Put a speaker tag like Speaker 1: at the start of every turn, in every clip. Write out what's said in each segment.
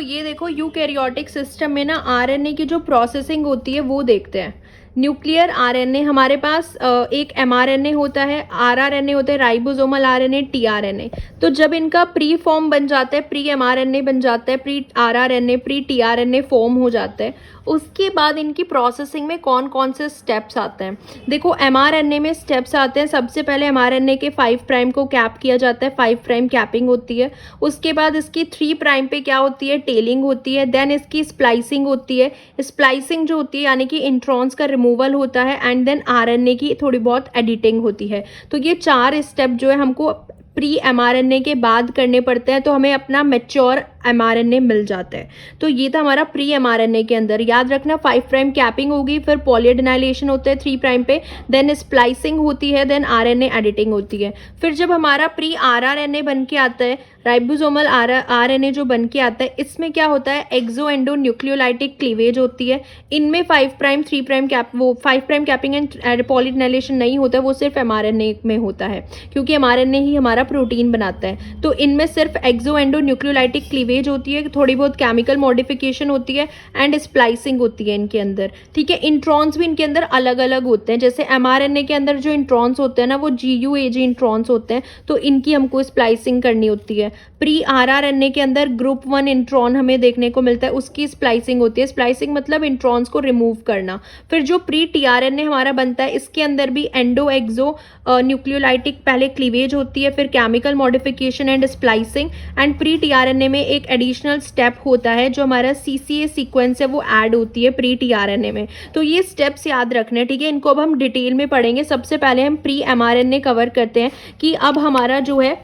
Speaker 1: ये देखो eukaryotic system में ना आरएनए की जो प्रोसेसिंग होती है वो देखते हैं। न्यूक्लियर आरएनए हमारे पास एक एमआरएनए होता है, आरआरएनए होता है, राइबोसोमल आरएनए, टीआरएनए। तो जब इनका प्री फॉर्म बन जाता है, प्री एमआरएनए बन जाता है, pre rRNA, pre tRNA form हो जाता है, उसके बाद इनकी प्रोसेसिंग में कौन कौन से स्टेप्स आते हैं। देखो एमआरएनए में स्टेप्स आते हैं। सबसे पहले एमआरएनए के 5 प्राइम को कैप किया जाता है, 5 प्राइम कैपिंग होती है। उसके बाद इसकी 3 प्राइम पे क्या होती है, टेलिंग होती है। देन इसकी स्प्लाइसिंग होती है। स्प्लाइसिंग जो होती है यानी कि इंट्रॉन्स का रिमूवल होता है। एंड देन आरएनए की थोड़ी बहुत एडिटिंग होती है। तो ये 4 स्टेप जो है हमको प्री एमआरएनए के बाद करने पड़ते हैं, तो हमें अपना मैच्योर एमआरएनए मिल जाता है। तो ये था हमारा प्री एमआरएनए के अंदर। याद रखना 5 प्राइम कैपिंग होगी, फिर पॉलीएडेनाइलेशन होता है 3 प्राइम पे, देन स्प्लाइसिंग होती है, देन आरएनए एडिटिंग होती है। फिर जब हमारा प्री आरआरएनए बन के आता है, राइबोसोमल आरएनए जो बन के आता है, इसमें क्या होता है, एक्सो एंडो न्यूक्लियोलाइटिक क्लीवेज होती है। इनमें 5 प्राइम 3 प्राइम कैप, वो 5 प्राइम कैपिंग एंड पॉलीएडेनाइलेशन नहीं होता है, वो सिर्फ एमआरएनए में होता है, क्योंकि एमआरएनए ही हमारा प्रोटीन बनाता है। तो इनमें सिर्फ एक्सो एंडो न्यूक्लियोलाइटिक क्लीवेज होती है, थोड़ी बहुत केमिकल मॉडिफिकेशन होती है एंड स्प्लाइसिंग होती है इनके अंदर। ठीक है, इंट्रॉन्स भी इनके अंदर अलग अलग होते हैं। जैसे एमआरएनए के अंदर जो इंट्रॉन्स होते हैं ना, वो जीयूएजी इंट्रॉन्स होते हैं, तो इनकी हमको स्प्लाइसिंग करनी होती है। प्री आरआरएनए के अंदर ग्रुप 1 इंट्रॉन हमें देखने को मिलता है, उसकी स्प्लाइसिंग होती है। स्प्लाइसिंग मतलब इंट्रॉन्स को रिमूव करना। फिर जो प्री टीआरएनए हमारा बनता है, इसके अंदर भी एंडो एक्सो न्यूक्लियोलाइटिक पहले क्लीवेज होती है, फिर chemical modification and splicing. And pre tRNA में एक एडिशनल स्टेप होता है, जो हमारा सीसीए सीक्वेंस है वो ऐड होती है प्री टीआरएनए में। तो ये स्टेप्स याद रखने, ठीक है, इनको अब हम डिटेल में पढ़ेंगे। सबसे पहले हम प्री एमआरएनए कवर करते हैं कि अब हमारा जो है,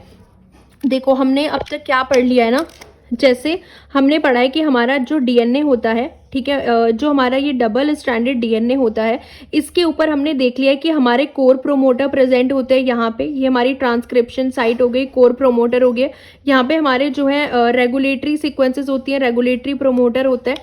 Speaker 1: देखो हमने अब तक क्या पढ़ लिया है ना, जैसे हमने पढ़ा है कि हमारा जो डीएनए होता है, ठीक है, जो हमारा ये डबल स्ट्रैंडेड डीएनए होता है, इसके ऊपर हमने देख लिया है कि हमारे कोर प्रोमोटर प्रेजेंट होते हैं यहाँ पे। ये हमारी ट्रांसक्रिप्शन साइट हो गई, कोर प्रोमोटर हो गया। यहाँ पे हमारे जो है रेगुलेटरी सीक्वेंसेस होती हैं, रेगुलेटरी प्रोमोटर होता है।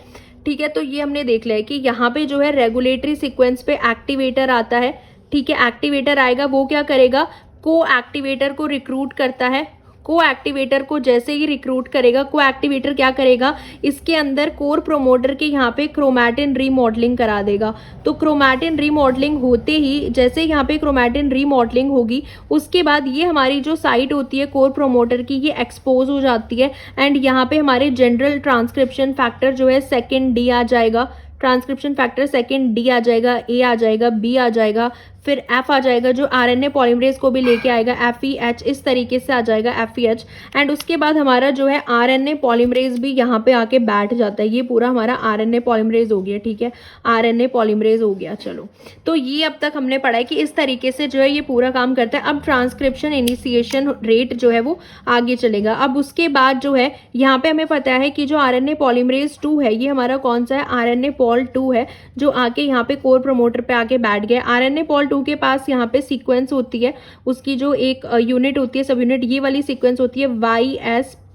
Speaker 1: ठीक है, तो ये हमने देख लिया है कि यहाँ पे जो है रेगुलेटरी सीक्वेंस पे एक्टिवेटर आता है। ठीक है, एक्टिवेटर आएगा, वो क्या करेगा, को एक्टिवेटर को रिक्रूट करता है। को एक्टिवेटर को जैसे ही रिक्रूट करेगा, को एक्टिवेटर क्या करेगा, इसके अंदर कोर प्रोमोटर के यहाँ पे क्रोमैटिन रीमॉडलिंग करा देगा। तो क्रोमैटिन रीमॉडलिंग होते ही, जैसे यहाँ पे क्रोमैटिन रीमॉडलिंग होगी, उसके बाद ये हमारी जो साइट होती है कोर प्रोमोटर की, ये एक्सपोज हो जाती है। एंड यहाँ पे हमारे जनरल ट्रांसक्रिप्शन फैक्टर जो है सेकेंड डी आ जाएगा, ट्रांसक्रिप्शन फैक्टर सेकेंड डी आ जाएगा, ए आ जाएगा, बी आ जाएगा, फिर एफ आ जाएगा, जो आरएनए पॉलीमरेज को भी लेके आएगा, एफईएच, इस तरीके से आ जाएगा एफईएच। एंड उसके बाद हमारा जो है आरएनए पॉलीमरेज भी यहाँ पे आके बैठ जाता है। ये पूरा हमारा आरएनए पॉलीमरेज हो गया। ठीक है, आरएनए पॉलीमरेज हो गया। चलो, तो ये अब तक हमने पढ़ा है कि इस तरीके से जो है ये पूरा काम करता है। अब ट्रांसक्रिप्शन इनिशिएशन रेट जो है वो आगे चलेगा। अब उसके बाद जो है यहाँ पे हमें पता है कि जो आरएनए पॉलीमरेज 2 है, ये हमारा कौन सा है, आरएनए पॉल 2 है, जो आके यहाँ पे कोर प्रोमोटर पे आके बैठ गया। आरएनए पॉल 2 के पास यहाँ पे सीक्वेंस होती है, उसकी जो एक यूनिट होती है, सब यूनिट, ये वाली सीक्वेंस होती है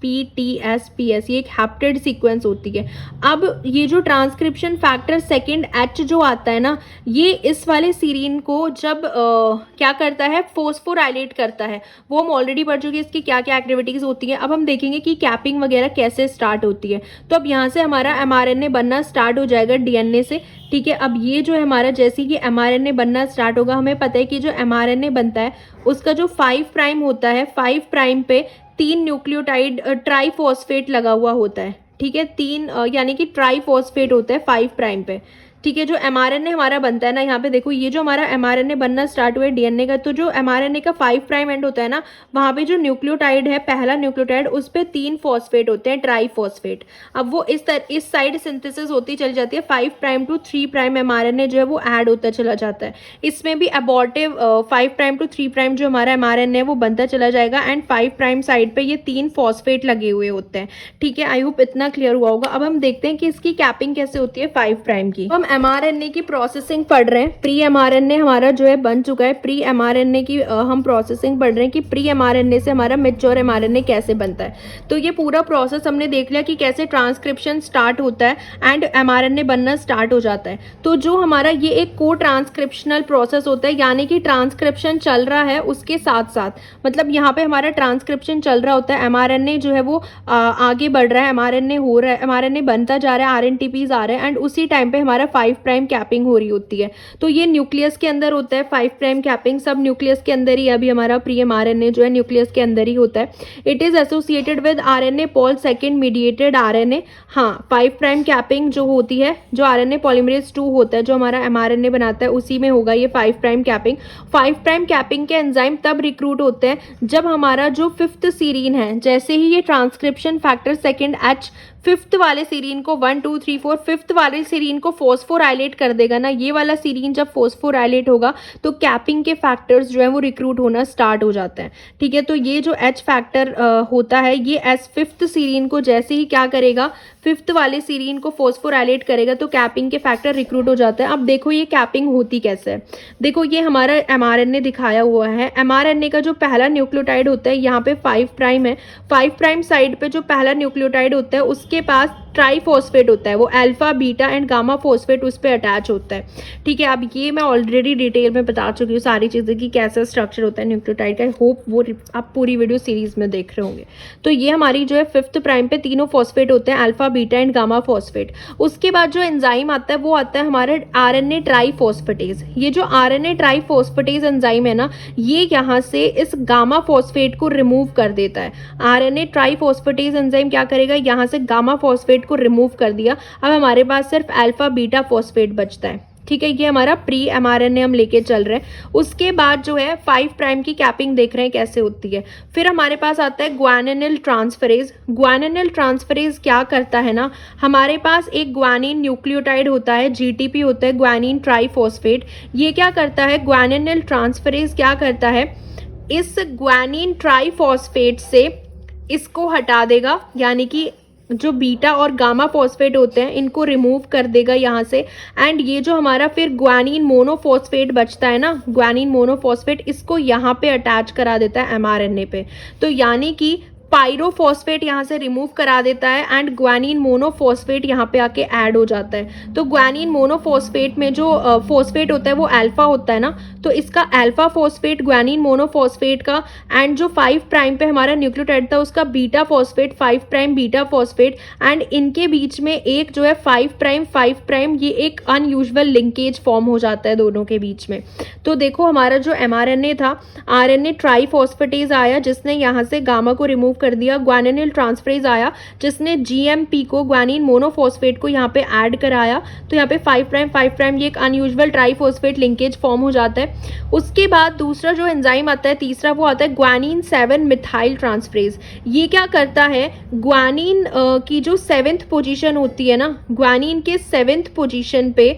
Speaker 1: YSPTSPS, ये एक हैप्टेड सीक्वेंस होती है। अब ये जो ट्रांसक्रिप्शन फैक्टर सेकेंड H जो आता है ना, ये इस वाले सीरीन को जब क्या करता है, फोस्फोराइलेट करता है। वो हम ऑलरेडी पढ़ चुके हैं इसकी क्या क्या एक्टिविटीज होती है। अब हम देखेंगे कि कैपिंग वगैरह कैसे स्टार्ट होती है। तो अब यहाँ से हमारा एमआरएनए बनना स्टार्ट हो जाएगा डीएनए से। ठीक है, अब ये जो है हमारा, जैसे कि एमआरएनए बनना स्टार्ट होगा, हमें पता है कि जो एमआरएनए बनता है उसका जो 5 प्राइम होता है, 5 प्राइम पे 3 न्यूक्लियोटाइड ट्राइफॉस्फेट लगा हुआ होता है। ठीक है, 3 यानी कि ट्राइफॉस्फेट होता है 5 प्राइम पे। ठीक है, जो एमआरएनए हमारा बनता है ना, यहाँ पे देखो, ये जो हमारा एमआरएनए बनना स्टार्ट हुआ है डीएनए का, तो जो एमआरएनए का 5 प्राइम एंड होता है ना, वहाँ पे जो न्यूक्लियोटाइड है, पहला न्यूक्लियोटाइड, उस पे 3 फॉस्फेट होते हैं, ट्राइफॉस्फेट। अब वो इस साइड सिंथेसिस होती चली जाती है, 5 प्राइम टू 3 प्राइम एमआरएनए जो है वो ऐड होता चला जाता है। इसमें भी अबॉर्टिव 5 प्राइम टू 3 प्राइम जो हमारा एमआरएनए है वो बनता चला जाएगा। एंड 5 प्राइम साइड पे ये 3 फॉस्फेट लगे हुए होते हैं। ठीक है, आई होप इतना क्लियर हुआ होगा। अब हम देखते हैं कि इसकी कैपिंग कैसे होती है 5 प्राइम की। हम mRNA की प्रोसेसिंग पढ़ रहे हैं, प्री mRNA हमारा जो है बन चुका है, प्री mRNA की हम प्रोसेसिंग पढ़ रहे हैं कि प्री mRNA से हमारा मैच्योर mRNA कैसे बनता है। तो ये पूरा प्रोसेस हमने देख लिया कि कैसे ट्रांसक्रिप्शन स्टार्ट होता है एंड mRNA बनना स्टार्ट हो जाता है। तो जो हमारा ये एक को ट्रांसक्रिप्शनल प्रोसेस होता है, यानी कि ट्रांसक्रिप्शन चल रहा है उसके साथ साथ, मतलब यहाँ पे हमारा ट्रांसक्रिप्शन चल रहा होता है, mRNA जो है वो आगे बढ़ रहा है, mRNA हो रहा है, mRNA बनता जा रहा है, RNTPs आ रहे हैं एंड उसी टाइम पे हमारा 5 प्राइम कैपिंग हो रही होती है। तो ये न्यूक्लियस के अंदर होता है 5 प्राइम कैपिंग, सब न्यूक्लियस के अंदर ही, अभी हमारा प्री mRNA जो है न्यूक्लियस के अंदर ही होता है। It is associated with RNA Paul second mediated RNA। हाँ, 5 प्राइम कैपिंग जो होती है, जो RNA पॉलीमरेज 2 होता है जो हमारा mRNA बनाता है, उसी में होगा ये 5 प्राइम कैपिंग। 5 प्राइम कैपिंग के एंजाइम तब रिक्रूट होते हैं जब हमारा जो 5th सीरीन है, जैसे ही ये transcription factor second H 5th वाले सीरीन को 1 2 3 4 5th वाले सीरीन को फॉस्फोराइलेट कर देगा ना, ये वाला सीरीन जब फॉस्फोराइलेट होगा तो कैपिंग के फैक्टर्स जो है वो रिक्रूट होना स्टार्ट हो जाते हैं। ठीक है, तो ये जो H फैक्टर होता है, ये एस 5th सीरीन को जैसे ही क्या करेगा, 5th वाले सीरीन को फॉस्फोराइलेट करेगा तो कैपिंग के फैक्टर रिक्रूट हो जाते हैं। अब देखो ये कैपिंग होती कैसे है। देखो ये हमारा mRNA दिखाया हुआ है, mRNA का जो पहला न्यूक्लियोटाइड होता है यहाँ पे 5 प्राइम है, 5 प्राइम साइड पे जो पहला न्यूक्लियोटाइड होता है उसके पास ट्राईफॉस्फेट होता है, वो alpha beta and gamma phosphate उस पर अटैच होता है। ठीक है, अब ये मैं ऑलरेडी डिटेल में बता चुकी हूँ सारी चीज़ें कि कैसा स्ट्रक्चर होता है न्यूक्लियोटाइड का। होप वो आप पूरी वीडियो सीरीज में देख रहे होंगे। तो ये हमारी जो है 5th प्राइम पे तीनों फॉस्फेट होते हैं, alpha beta and gamma phosphate. उसके बाद जो एंजाइम आता है वो आता है हमारे RNA ट्राईफॉस्फेटेज। ये जो RNA ट्राईफॉस्फेटेज एंजाइम है ना, ये यहाँ से इस गामा फॉस्फेट को रिमूव कर देता है। RNA ट्राईफॉस्फेटेज एंजाइम क्या करेगा, यहाँ से गामा फॉस्फेट को रिमूव कर दिया, अब हमारे पास सिर्फ अल्फा बीटा फॉस्फेट बचता है। ठीक है, ये हमारा प्री mRNA हम लेके चल रहे हैं। उसके बाद जो है 5 प्राइम की कैपिंग देख रहे हैं कैसे होती है। फिर हमारे पास आता है ग्वानिनिल ट्रांसफरेज। ग्वानिनिल ट्रांसफरेज क्या करता है ना, हमारे पास एक ग्वानिन न्यूक्लियोटाइड होता है, GTP होता है, ग्वानिन ट्राईफॉस्फेट। ये क्या करता है, ग्वानिनिल ट्रांसफरेज क्या करता है, इस ग्वानिन ट्राईफॉस्फेट से इसको हटा देगा, यानी कि जो बीटा और गामा फॉस्फेट होते हैं इनको रिमूव कर देगा यहाँ से। एंड ये जो हमारा फिर ग्वानिन मोनोफॉस्फेट बचता है ना, ग्वानिन मोनोफॉस्फेट, इसको यहाँ पे अटैच करा देता है mRNA पे। तो यानी कि पायरोफॉस्फेट यहाँ से रिमूव करा देता है एंड ग्वानिन मोनोफॉस्फेट यहाँ पे आके ऐड हो जाता है। तो ग्वानिन मोनोफॉस्फेट में जो फॉस्फेट होता है वो अल्फा होता है ना, तो इसका अल्फा फॉस्फेट ग्वानिन मोनोफॉस्फेट का, एंड जो 5 प्राइम पे हमारा न्यूक्लियोटाइड था उसका beta phosphate, 5 prime beta phosphate, and इनके बीच में एक जो है 5 प्राइम, ये एक अनयूजुअल लिंकेज फॉर्म हो जाता है दोनों के बीच में। तो देखो हमारा जो mRNA था, RNA ट्राईफॉस्फेटेज आया जिसने यहाँ से गामा को रिमूव कर दिया, ग्वानिनिल ट्रांसफरेज आया जिसने GMP को, ग्वानिन मोनोफॉस्फेट को यहाँ पे ऐड कराया, तो यहाँ पे 5 प्राइम ये एक अनयूजुअल ट्राईफॉस्फेट लिंकेज फॉर्म हो जाता है। उसके बाद दूसरा जो एंजाइम आता है, तीसरा, वो आता है ग्वानिन 7 मिथाइल ट्रांसफरेज। ये क्या करता है, ग्वानिन की जो 7th पोजीशन होती है ना, ग्वानिन के 7th पोजीशन पे,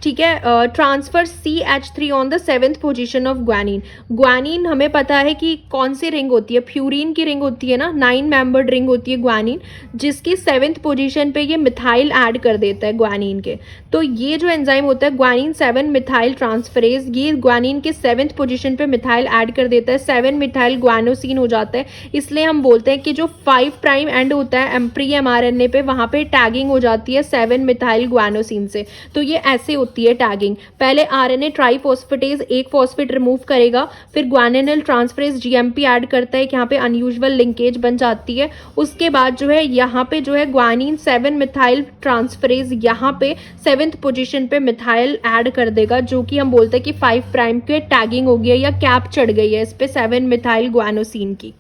Speaker 1: ठीक है, transfer CH3 on the 7th position of guanine. Guanine हमें पता है कि कौन सी रिंग होती है, फ्यूरिन की रिंग होती है ना, 9 मेंबर्ड रिंग होती है ग्वानिन, जिसकी 7th पोजीशन पे ये मिथाइल ऐड कर देता है ग्वानिन के। तो ये जो एंजाइम होता है ग्वानिन 7 मिथाइल ट्रांसफरेज, ये ग्वानिन के 7th पोजीशन पे मिथाइल ऐड कर देता है, 7 मिथाइल ग्वानोसिन हो जाता है। इसलिए हम बोलते हैं कि जो 5 प्राइम एंड होता है प्री mRNA पे, वहाँ पे टैगिंग हो जाती है 7 मिथाइल ग्वानोसिन से। तो ये ऐसे होती है टैगिंग। पहले RNA ट्राईफॉस्फेटेज एक फॉस्फेट रिमूव करेगा, फिर ग्वानिनिल ट्रांसफरेज GMP ऐड करता है कि यहाँ पे अनयूजुअल लिंकेज बन जाती है। उसके बाद जो है यहाँ पे जो है ग्वानिन 7 मिथाइल ट्रांसफरेज यहाँ पे 7th पोजीशन पे मिथाइल ऐड कर देगा, जो कि हम बोलते हैं कि 5 प्राइम के टैगिंग हो गई है या कैप चढ़ गई है इस पे 7 मिथाइल ग्वानोसिन की।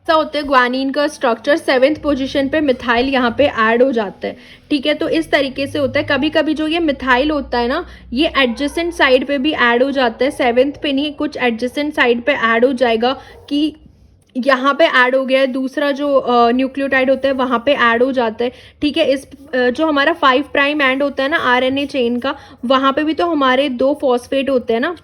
Speaker 1: ऐसा होता है ग्वानिन का स्ट्रक्चर, 7th पोजीशन पे मिथाइल यहाँ पे ऐड हो जाता है। ठीक है, तो इस तरीके से होता है। कभी कभी जो ये मिथाइल होता है ना, ये एडजेसेंट साइड पे भी ऐड हो जाता है, 7th पे नहीं, कुछ एडजेसेंट साइड पे ऐड हो जाएगा कि यहाँ पे ऐड हो गया है, दूसरा जो न्यूक्लियोटाइड होता है वहाँ पे ऐड हो जाता है। ठीक है, इस जो हमारा 5 प्राइम एंड होता है ना RNA चेन का, वहाँ पे भी तो हमारे 2 फॉस्फेट होते हैं ना,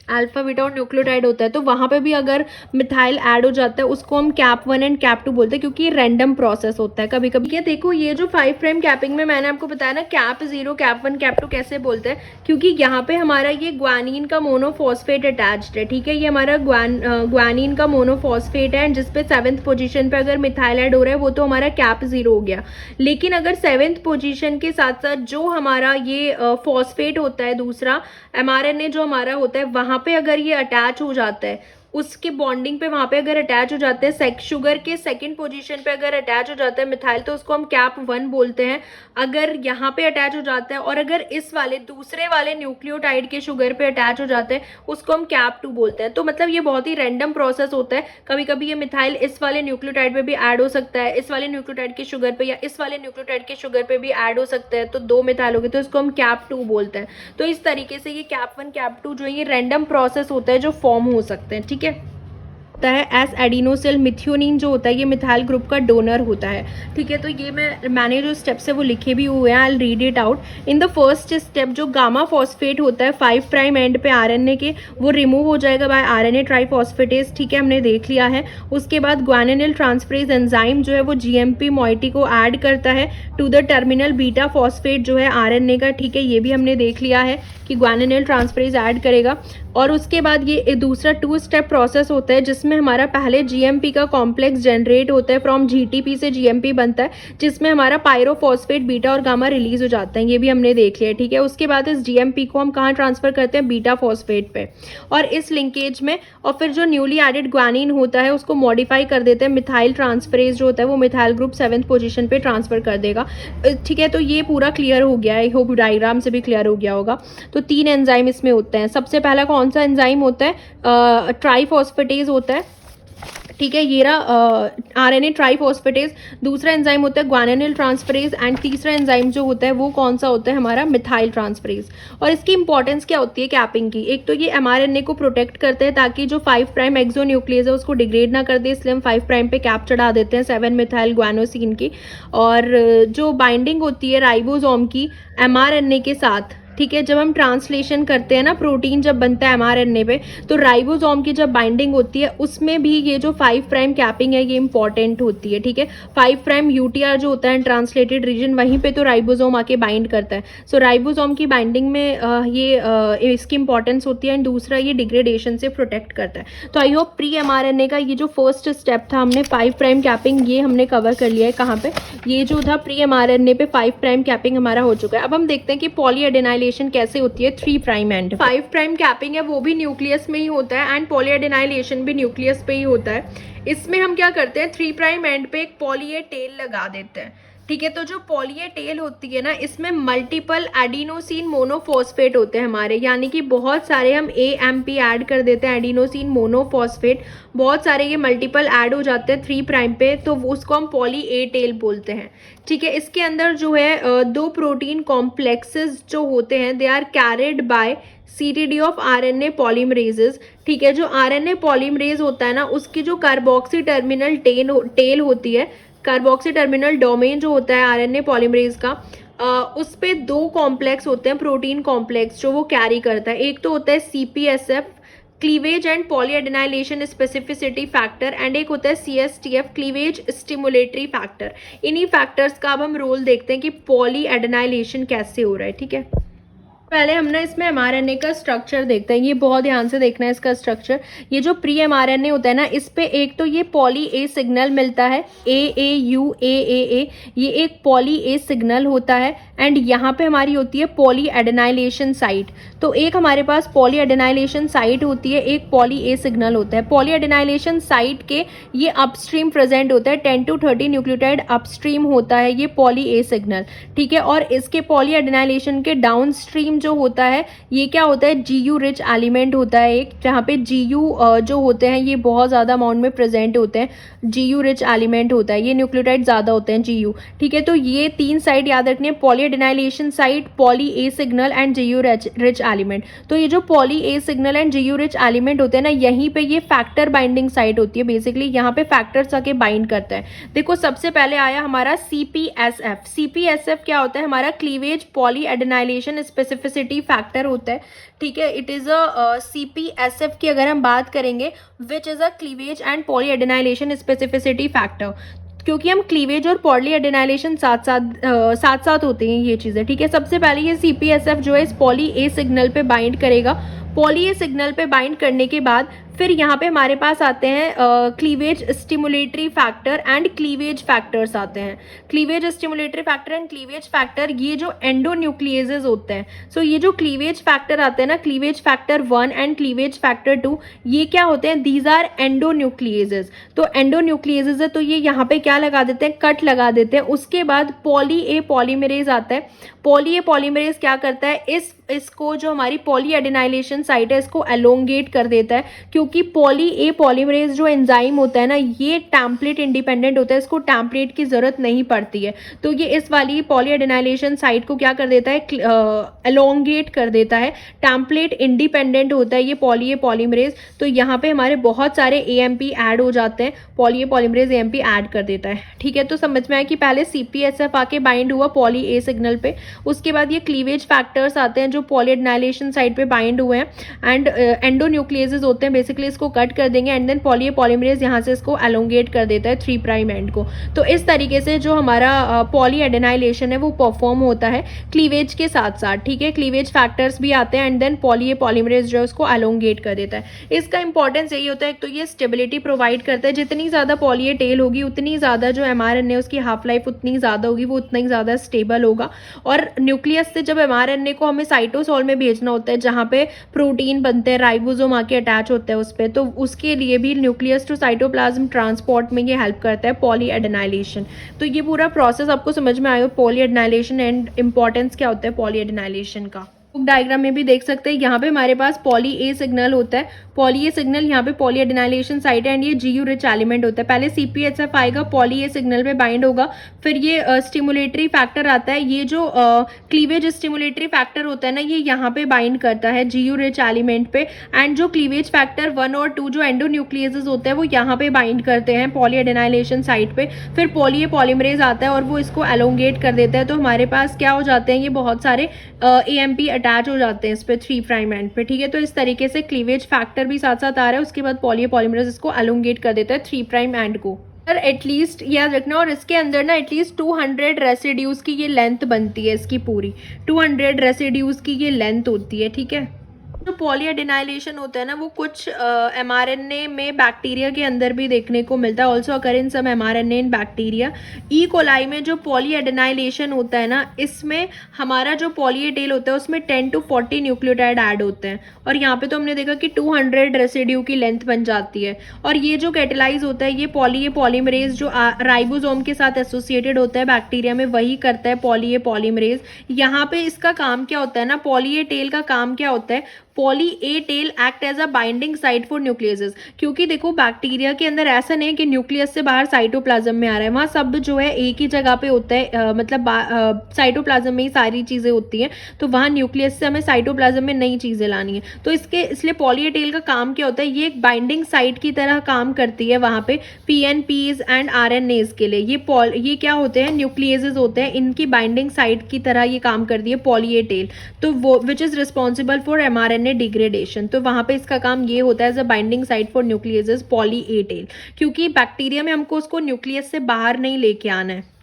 Speaker 1: अल्फा बीटा और न्यूक्लियोटाइड होता है, तो वहाँ पे भी अगर मिथाइल ऐड हो जाता है उसको हम कैप 1 एंड कैप 2 बोलते हैं, क्योंकि ये रैंडम प्रोसेस होता है कभी कभी। ये देखो, ये जो 5 प्राइम कैपिंग में मैंने आपको बताया ना कैप 0 कैप 1 कैप 2 कैसे बोलते हैं, क्योंकि यहाँ पे हमारा ये ग्वानिन का मोनोफॉस्फेट अटैच्ड है, ठीक है। ये हमारा ग्वानिन का मोनोफॉस्फेट है, जिसपे 7th पोजीशन पे अगर मिथाइल ऐड हो रहा है वो तो हमारा कैप 0 हो गया। लेकिन अगर 7th पोजीशन के साथ साथ जो हमारा ये फॉस्फेट होता है, दूसरा mRNA जो हमारा होता है, वहां पे अगर ये अटैच हो जाता है, उसके बॉन्डिंग पे वहां पे अगर अटैच हो जाते हैं, शुगर के 2nd पोजीशन पे अगर अटैच हो जाता है मिथाइल, तो उसको हम कैप 1 बोलते हैं। अगर यहाँ पे अटैच हो जाता है और अगर इस वाले दूसरे वाले न्यूक्लियोटाइड के शुगर पे अटैच हो जाते हैं, उसको हम कैप 2 बोलते हैं। तो मतलब ये बहुत ही रैंडम प्रोसेस होता है, कभी कभी ये मिथाइल इस वाले न्यूक्लियोटाइड पे भी ऐड हो सकता है, इस वाले न्यूक्लियोटाइड के शुगर पे या इस वाले न्यूक्लियोटाइड के शुगर पे भी ऐड हो सकता है, तो 2 मिथाइल हो गए, तो इसको हम कैप 2 बोलते हैं। तो इस तरीके से ये कैप 1 कैप 2 जो है ये रैंडम प्रोसेस होता है जो फॉर्म हो सकते हैं, ठीक है। होता है एस एडिनोसिल मिथियोनिन जो होता है ये मिथाइल ग्रुप का डोनर होता है, ठीक है। तो ये मैंने जो स्टेप्स है वो लिखे भी हुए हैं, I read it out. In the first step जो गामा फॉस्फेट होता है 5 प्राइम एंड पे आरएनए के, वो रिमूव हो जाएगा बाय आरएनए ट्राइफॉस्फेटेज, ठीक है, हमने देख लिया है। उसके बाद ग्वानिनिल ट्रांसफरेज एंजाइम जो है वो जीएमपी मॉइटी को ऐड करता है to the terminal beta phosphate जो है आरएनए का, ठीक है, ये भी हमने देख लिया है कि ग्वानिनिल ट्रांसफरेज ऐड करेगा। और उसके बाद ये दूसरा 2 स्टेप प्रोसेस होता है जिसमें हमारा पहले जीएमपी का कॉम्प्लेक्स जनरेट होता है, फ्रॉम जीटीपी से जीएमपी बनता है, जिसमें हमारा पायरोफॉस्फेट बीटा और गामा रिलीज हो जाते हैं, ये भी हमने देख लिया, ठीक है। उसके बाद इस जीएमपी को हम कहाँ ट्रांसफर करते हैं, बीटा फॉस्फेट पे, और इस लिंकेज में और फिर जो न्यूली एडेड ग्वानिन होता है उसको मॉडिफाई कर देते हैं, मिथाइल ट्रांसफरेज जो होता है वो मिथाइल ग्रुप 7th पोजीशन पे ट्रांसफर कर देगा, ठीक है। तो ये पूरा क्लियर हो गया है, आई होप डायग्राम से भी क्लियर हो गया होगा। तो 3 एंजाइम इसमें होते हैं। सबसे पहला कौन सा एंजाइम होता है, ट्राइफॉस्फेटेज होता है, ठीक है, ये रहा आरएनए ट्राइफॉस्फेटेज। दूसरा एंजाइम होता है ग्वानिनिल ट्रांसफरेज एंड तीसरा एंजाइम जो होता है वो कौन सा होता है, हमारा मिथाइल ट्रांसफरेज। और इसकी इंपॉर्टेंस क्या होती है कैपिंग की, एक तो ये एमआरएनए को प्रोटेक्ट करते हैं ताकि जो 5 प्राइम एक्सोन्यूक्लियस है उसको डिग्रेड ना कर दे, इसलिए हम 5 प्राइम पे कैप चढ़ा देते हैं 7 मिथाइल ग्वानोसिन की। और जो बाइंडिंग होती है राइबोसोम की एमआरएनए के साथ, ठीक है, जब हम ट्रांसलेशन करते हैं ना, प्रोटीन जब बनता है एमआरएनए पे, तो राइबोसोम की जब बाइंडिंग होती है उसमें भी ये जो 5 प्राइम कैपिंग है ये इंपॉर्टेंट होती है, ठीक है। 5 प्राइम यूटीआर जो होता है ट्रांसलेटेड रीजन, वहीं पे तो राइबोसोम आके बाइंड करता है। सो राइबोसोम की बाइंडिंग में ये इसकी इंपॉर्टेंस होती है, एंड दूसरा ये डिग्रेडेशन से प्रोटेक्ट करता है। तो आई होप प्री एमआरएनए का ये जो फर्स्ट स्टेप था, हमने 5 प्राइम कैपिंग ये हमने कवर कर लिया है। कहाँ पे, ये जो था प्री एमआरएनए पे 5 प्राइम कैपिंग हमारा हो चुका है। अब हम देखते हैं कि पॉलीएडेनाइलेशन कैसे होती है 3 प्राइम एंड। 5 प्राइम कैपिंग है वो भी न्यूक्लियस में ही होता है, एंड पॉलीएडेनाइलेशन भी न्यूक्लियस पे ही होता है। इसमें हम क्या करते हैं, 3 प्राइम एंड पे एक पॉली ए टेल लगा देते हैं, ठीक है। तो जो पॉली ए टेल होती है ना, इसमें मल्टीपल एडिनोसिन मोनोफॉस्फेट होते हैं हमारे, यानी कि बहुत सारे हम AMP ऐड कर देते हैं, एडिनोसिन मोनोफॉस्फेट, बहुत सारे ये मल्टीपल ऐड हो जाते हैं 3 प्राइम पे, तो उसको हम पॉली ए टेल बोलते हैं, ठीक है। इसके अंदर जो है 2 प्रोटीन कॉम्प्लेक्सेस जो होते हैं, they are carried by CTD of RNA polymerases, ठीक है। जो RNA पॉलीमरेज होता है ना, उसकी जो कार्बोक्सी टर्मिनल टेल होती है, कार्बोक्सी टर्मिनल डोमेन जो होता है आरएनए पॉलीमरेज का, उस पे 2 कॉम्प्लेक्स होते हैं, प्रोटीन कॉम्प्लेक्स जो वो कैरी करता है। एक तो होता है CPSF cleavage and polyadenylation specificity factor, and एक होता है CSTF क्लीवेज स्टिमुलेटरी फैक्टर। इन्हीं फैक्टर्स का अब हम रोल देखते हैं कि पॉलीएडेनाइलेशन कैसे हो रहा है, ठीक है। पहले हम ना इसमें एमआरएनए का स्ट्रक्चर देखते हैं, ये बहुत ध्यान से देखना है इसका स्ट्रक्चर। ये जो प्री एमआरएनए होता है ना, इस पे एक तो ये पॉली ए सिग्नल मिलता है, AAUAAA, ये एक पॉली ए सिग्नल होता है, एंड यहाँ पे हमारी होती है पॉली एडेनाइलेशन साइट। तो एक हमारे पास पॉली एडेनाइलेशन साइट होती है, एक पॉली ए सिग्नल होता है। पॉली एडेनाइलेशन साइट के ये अपस्ट्रीम प्रेजेंट होता है, 10 to 30 न्यूक्लियोटाइड अपस्ट्रीम होता है ये पॉली ए सिग्नल, ठीक है। और इसके पॉली एडेनाइलेशन के डाउन स्ट्रीम जो होता है ये क्या होता है, GU रिच एलिमेंट होता है एक, जहाँ पे GU जो होते हैं ये बहुत ज़्यादा अमाउंट में प्रेजेंट होते हैं, GU रिच एलिमेंट होता है, ये न्यूक्लियोटाइड ज़्यादा होते हैं GU, ठीक है। तो ये 3 साइड याद रखनी है, poly adenylation site, poly A signal and GU rich element. तो ये जो poly A signal and GU rich element होते हैं ना, यहीं पे ये फैक्टर बाइंडिंग साइट होती है। बेसिकली यहाँ पे फैक्टर्स आके बाइंड करता है। देखो सबसे पहले आया हमारा CPSF। CPSF क्या होता है? हमारा cleavage poly adenylation specificity factor होता है, ठीक है। इट इज अ CPSF की अगर हम बात करेंगे, which is a cleavage and poly adenylation specificity factor, क्योंकि हम क्लीवेज और पॉली एडिनाइलेशन साथ साथ होते हैं ये चीज़ें, ठीक है। सबसे पहले ये CPSF जो है इस पॉली ए सिग्नल पे बाइंड करेगा। पॉली ए सिग्नल पे बाइंड करने के बाद फिर यहाँ पे हमारे पास आते हैं cleavage stimulatory factor and cleavage factors आते हैं। Cleavage stimulatory factor and cleavage factor, ये जो एंडोन्यूक्लिएजेस होते हैं, सो ये जो क्लीवेज फैक्टर आते हैं ना, cleavage factor 1 and cleavage factor 2, ये क्या होते हैं? These are endonucleases. तो एंडोन्यूक्लिएजेस है, तो ये यहाँ पे क्या लगा देते हैं? कट लगा देते हैं। उसके बाद पॉली ए पॉलीमरेज आता है। पॉली ए पॉलीमरेज क्या करता है? इसको जो हमारी पॉली एडिनाइलेशन साइट है, इसको एलोंगेट कर देता है, क्योंकि पॉली ए पॉलीमरेज जो एंजाइम होता है ना, ये टेम्पलेट इंडिपेंडेंट होता है, इसको टेम्पलेट की जरूरत नहीं पड़ती है। तो ये इस वाली पॉली एडिनाइलेशन साइट को क्या कर देता है? एलोंगेट कर देता है। टेम्पलेट इंडिपेंडेंट होता है ये पॉली ए पॉलीमरेज। तो यहाँ पे हमारे बहुत सारे AMP ऐड हो जाते हैं, poly A polymerase AMP add कर देता है, ठीक है। तो समझ में आया कि पहले CPSF आके बाइंड हुआ पॉली ए सिग्नल पे, उसके बाद ये क्लीवेज फैक्टर्स आते हैं जो पॉली एडिनाइलेशन साइट पे बाइंड हुए हैं एंड एंडोन्यूक्लिएजेस होते हैं, बेसिकली इसको कट कर देंगे and then poly A polymerase यहाँ से इसको एलोंगेट कर देता है 3 प्राइम एंड को। तो इस तरीके से जो हमारा पॉली एडिनाइलेशन है वो परफॉर्म होता है क्लीवेज के साथ साथ, ठीक है। क्लीवेज फैक्टर्स भी आते हैं and then poly A polymerase जो है उसको एलोंगेट कर देता है। इसका इंपॉर्टेंस यही होता है, एक तो ये स्टेबिलिटी प्रोवाइड करता है, जितनी ज़्यादा पॉली ए टेल होगी उतनी ज़्यादा जो mRNA उसकी हाफ लाइफ उतनी ज़्यादा होगी, वो उतना ही ज़्यादा स्टेबल होगा। और न्यूक्लियस से जब mRNA को हमें साइटोसोल में भेजना होता है, जहाँ पे प्रोटीन बनते हैं, राइबोसोम आके अटैच होता है उस पर, तो उसके लिए भी न्यूक्लियस टू साइटोप्लाज्म ट्रांसपोर्ट में ये हेल्प करता है पॉली एडिनाइलेशन। तो ये पूरा प्रोसेस आपको समझ में आया पॉली एडिनाइलेशन एंड इंपॉर्टेंस क्या होता है पॉली एडिनाइलेशन का। डायग्राम में भी देख सकते हैं, यहाँ पे हमारे पास पॉली ए सिग्नल होता है। पॉली ए सिग्नल यहाँ पे पॉली एडिनाइलेशन साइट है एंड ये जीयू रिच एलिमेंट होता है। पहले CPSF आएगा, पॉली ए सिग्नल पे बाइंड होगा, फिर ये स्टिमुलेटरी फैक्टर आता है। ये जो क्लीवेज स्टिमुलेटरी फैक्टर होता है ना, ये यहाँ पे बाइंड करता है जीयू रिच एलिमेंट पे, एंड जो क्लीवेज फैक्टर 1 और 2 जो एंडोन्यूक्लिएजेस होते हैं वो यहाँ पे बाइंड करते हैं पॉली एडिनाइलेशन साइट पे। फिर पॉली ए पॉलीमरेज आता है और वो इसको एलोंगेट कर देता है। तो हमारे पास क्या हो जाते हैं? ये बहुत सारे AMP अटैच हो जाते हैं इस पे 3 प्राइम एंड पे, ठीक है। तो इस तरीके से क्लीवेज फैक्टर भी साथ साथ आ रहा है, उसके बाद पॉली ए पॉलीमरेज इसको एलोंगेट कर देता है 3 प्राइम एंड को। एटलीस्ट याद रखना, और इसके अंदर ना एटलीस्ट 200 रेसिड्यूज की ये लेंथ बनती है, इसकी पूरी 200 रेसिड्यूज की ये लेंथ होती है, ठीक है। जो पॉली एडिनाइलेशन होता है ना, वो कुछ mRNA में बैक्टीरिया के अंदर भी देखने को मिलता है, also occur in some mRNA in bacteria. E coli में जो पॉली एडिनाइलेशन होता है ना, इसमें हमारा जो पॉली ए टेल होता है उसमें 10 to 40 न्यूक्लियोटाइड ऐड होते हैं, और यहाँ पे तो हमने देखा कि 200 रेसिड्यू की लेंथ बन जाती है। और ये जो कैटेलाइज होता है, ये पॉली ए पॉलीमरेज जो राइबोसोम के साथ एसोसिएटेड होता है बैक्टीरिया में, वही करता है पॉली ए पॉलीमरेज। यहाँ पे इसका काम क्या होता है ना, पॉली ए टेल का काम क्या होता है? Poly A tail act as a binding site for nucleases. क्योंकि देखो बैक्टीरिया के अंदर ऐसा नहीं है कि न्यूक्लियस से बाहर साइटोप्लाज्म में आ रहा है, वहाँ सब जो है एक ही जगह पे होता है, मतलब साइटोप्लाज्म में ही सारी चीज़ें होती हैं। तो वहाँ न्यूक्लियस से हमें साइटोप्लाज्म में नई चीज़ें लानी है, तो इसलिए पॉली ए टेल का काम क्या होता है? ये एक बाइंडिंग साइट की तरह काम करती है वहाँ पे PNPs एंड RNAs के लिए। ये क्या होते हैं? न्यूक्लियसेस होते हैं, इनकी बाइंडिंग साइट की तरह ये काम करती है पॉली ए टेल। तो वो which is responsible for mRNA degradation. तो वहां पे इसका काम ये होता है as a binding site for nucleases poly A tail, क्योंकि बैक्टीरिया में हमको उसको न्यूक्लियस से बाहर नहीं लेके आना है।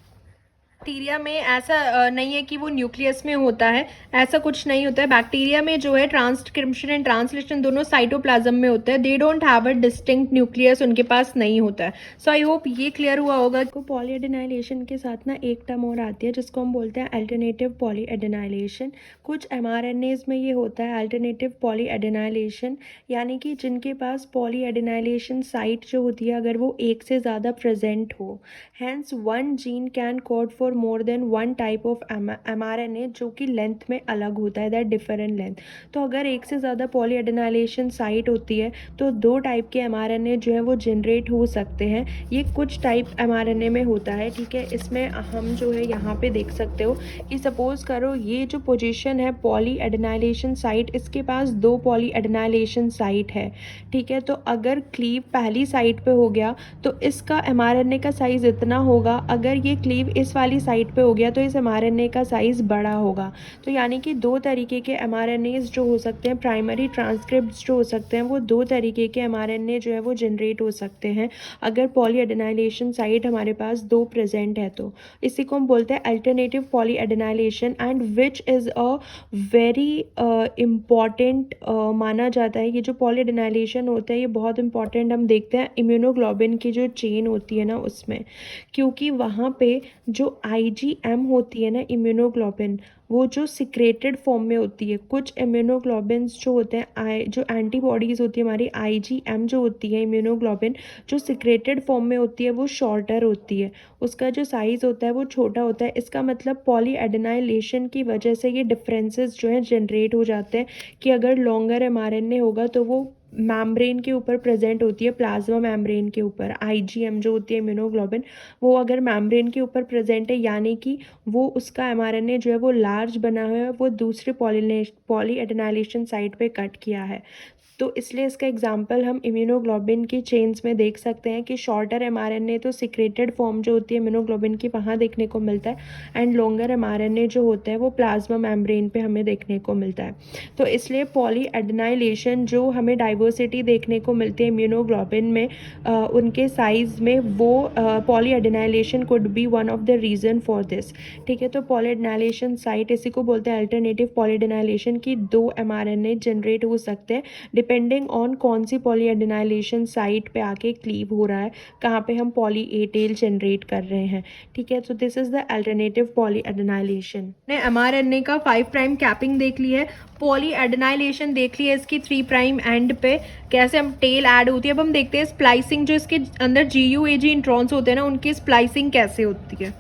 Speaker 1: बैक्टीरिया में ऐसा नहीं है कि वो न्यूक्लियस में होता है, ऐसा कुछ नहीं होता है। बैक्टीरिया में जो है ट्रांसक्रिप्शन एंड ट्रांसलेशन दोनों साइटोप्लाज्म में होता है। They don't have a distinct nucleus, उनके पास नहीं होता है। सो आई होप ये क्लियर हुआ होगा। पॉली एडिनाइलेशन के साथ ना एक टर्म और आती है जिसको हम बोलते हैं अल्टरनेटिव पॉली एडिनाइलेशन। कुछ mRNAs में ये होता है अल्टरनेटिव पॉली एडिनाइलेशन, यानी कि जिनके पास पॉली एडिनाइलेशन साइट जो होती है अगर वो एक से ज़्यादा प्रेजेंट हो, hence one gene can code for और more than one type of mRNA जो कि लेंथ में अलग होता है, दैट डिफरेंट लेंथ। तो अगर एक से ज़्यादा पॉलीएडेनाइलेशन साइट होती है तो दो टाइप के mRNA जो है वो जनरेट हो सकते हैं। ये कुछ टाइप mRNA में होता है, ठीक है। इसमें हम जो है यहाँ पे देख सकते हो कि सपोज़ करो ये जो पोजीशन है पॉलीएडेनाइलेशन साइट, इसके पास दो पॉलीएडेनाइलेशन साइट है, ठीक है। तो अगर क्लीव पहली साइट पे हो गया तो इसका mRNA का साइज़ इतना होगा, अगर ये क्लीव इस वाली साइट पे हो गया तो इस mRNA का साइज़ बड़ा होगा। तो यानी कि दो तरीके के mRNAs जो हो सकते हैं, प्राइमरी ट्रांसक्रिप्ट्स जो हो सकते हैं, वो दो तरीके के mRNA जो है वो जनरेट हो सकते हैं अगर पॉलीएडेनाइलेशन साइट हमारे पास दो प्रेजेंट है तो। इसी को हम बोलते हैं alternative polyadenylation, and which is a very important माना जाता है। ये जो पॉलीएडेनाइलेशन होता है ये बहुत इंपॉर्टेंट हम देखते हैं इम्यूनोग्लोबिन की जो चेन होती है ना उसमें, क्योंकि वहाँ पे जो IgM होती है ना इम्यूनोग्लोबिन, वो जो सिक्रेटेड फॉर्म में होती है। कुछ इम्यूनोग्लोबिन्स जो होते हैं जो एंटीबॉडीज़ होती है हमारी IgM जो होती है इम्यूनोग्लोबिन, जो सिक्रेटेड फॉर्म में होती है वो शॉर्टर होती है, उसका जो साइज़ होता है वो छोटा होता है। इसका मतलब पॉलीएडेनाइलेशन की वजह से ये डिफरेंसेस जो हैं जनरेट हो जाते हैं कि अगर लॉन्गर mRNA होगा तो वो मेम्ब्रेन के ऊपर प्रेजेंट होती है, प्लाज्मा मेम्ब्रेन के ऊपर IgM जो होती है इम्यूनोग्लोबिन, वो अगर मेम्ब्रेन के ऊपर प्रेजेंट है यानी कि वो उसका mRNA जो है वो लार्ज बना हुआ है, वो दूसरे पॉलीएडेनाइलेशन साइट पे कट किया है। तो इसलिए इसका एग्जांपल हम इम्यूनोग्लोबिन की चेन्स में देख सकते हैं कि शॉर्टर mRNA तो सिक्रेटेड फॉर्म जो होती है इम्यूनोग्लोबिन की वहाँ देखने को मिलता है, एंड लॉन्गर mRNA जो होता है वो प्लाज्मा मेम्ब्रेन पे हमें देखने को मिलता है। तो इसलिए पॉलीएडेनाइलेशन जो हमें डाइवर्सिटी देखने को मिलती है इम्यूनोग्लोबिन में उनके साइज़ में, वो polyadenylation could be one of the reason for this, ठीक है। तो पॉलीएडेनाइलेशन साइट इसी को बोलते हैं अल्टरनेटिव पॉलीएडेनाइलेशन की दो mRNA जनरेट हो सकते हैं डिपेंडिंग ऑन कौन सी पॉलीएडेनाइलेशन साइट पे आके क्लीव हो रहा है, कहाँ पे हम पॉली ए टेल जनरेट कर रहे हैं, ठीक है। तो दिस इज द अल्टरनेटिव पॉलीएडेनाइलेशन। ने mRNA का 5 प्राइम कैपिंग देख ली है, पॉलीएडेनाइलेशन देख ली है इसकी 3 प्राइम एंड पे कैसे हम टेल ऐड होती है। अब हम देखते हैं स्प्लाइसिंग, जो इसके अंदर GUAG इंट्रॉन्स होते हैं ना उनकी स्प्लाइसिंग कैसे होती है।